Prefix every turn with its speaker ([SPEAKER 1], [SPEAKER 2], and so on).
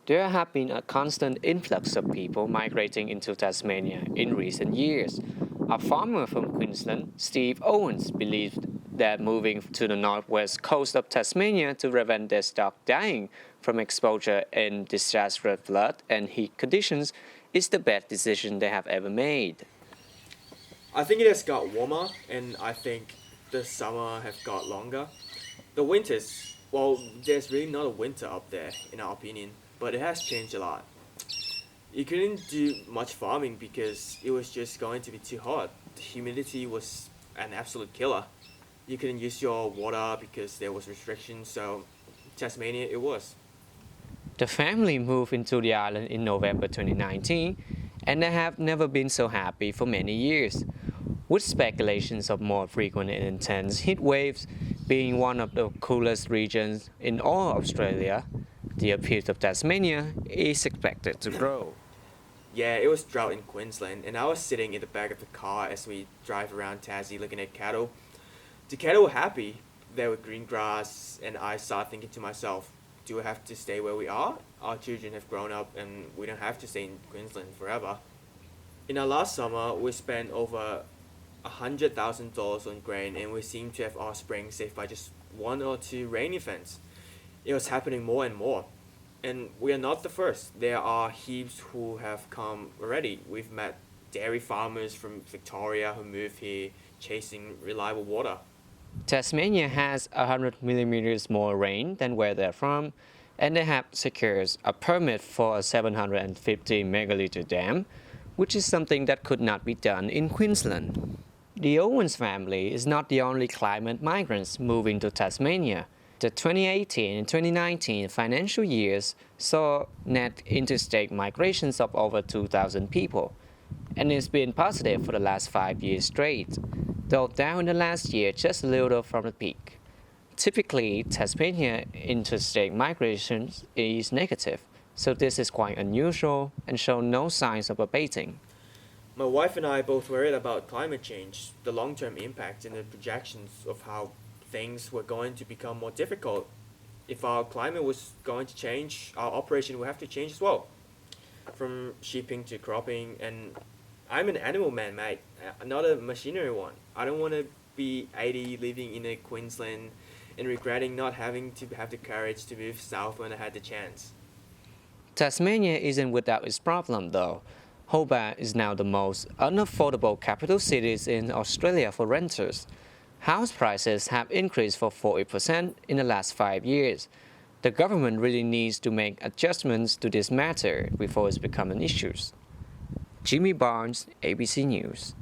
[SPEAKER 1] There have been a constant influx of people migrating into Tasmania in recent years. A farmer from Queensland, Steve Owens, believed that moving to the northwest coast of Tasmania to prevent their stock dying from exposure in disastrous flood and heat conditions is the best decision they have ever made.
[SPEAKER 2] I think it has got warmer, and I think the summer have got longer. The winters, well, there's really not a winter up there, in our opinion, but it has changed a lot. You couldn't do much farming because it was just going to be too hot. The humidity was an absolute killer. You couldn't use your water because there was restrictions, so Tasmania it was.
[SPEAKER 1] The family moved into the island in November 2019, and they have never been so happy for many years. With speculations of more frequent and intense heat waves being one of the coolest regions in all Australia, the appeal of Tasmania is expected to grow.
[SPEAKER 2] Yeah, it was drought in Queensland, and I was sitting in the back of the car as we drive around Tassie looking at cattle. The cattle were happy. There were green grass, and I started thinking to myself, do we have to stay where we are? Our children have grown up, and we don't have to stay in Queensland forever. In our last summer, we spent over $100,000 on grain, and we seem to have our spring saved by just one or two rain events. It was happening more and more. And we are not the first. There are heaps who have come already. We've met dairy farmers from Victoria who moved here chasing reliable water.
[SPEAKER 1] Tasmania has 100 millimeters more rain than where they're from, and they have secured a permit for a 750 megaliter dam, which is something that could not be done in Queensland. The Owens family is not the only climate migrants moving to Tasmania. The 2018 and 2019 financial years saw net interstate migrations of over 2,000 people, and it's been positive for the last 5 years straight, though down in the last year just a little from the peak. Typically, Tasmania interstate migrations is negative, so this is quite unusual and shows no signs of abating.
[SPEAKER 2] My wife and I both worried about climate change, the long term impact, and the projections of how things were going to become more difficult. If our climate was going to change, our operation would have to change as well. From sheeping to cropping, and I'm an animal man, mate, not a machinery one. I don't want to be 80 living in a Queensland and regretting not having to have the courage to move south when I had the chance.
[SPEAKER 1] Tasmania isn't without its problem though. Hobart is now the most unaffordable capital cities in Australia for renters. House prices have increased for 40% in the last 5 years. The government really needs to make adjustments to this matter before it's become an issue. Jimmy Barnes, ABC News.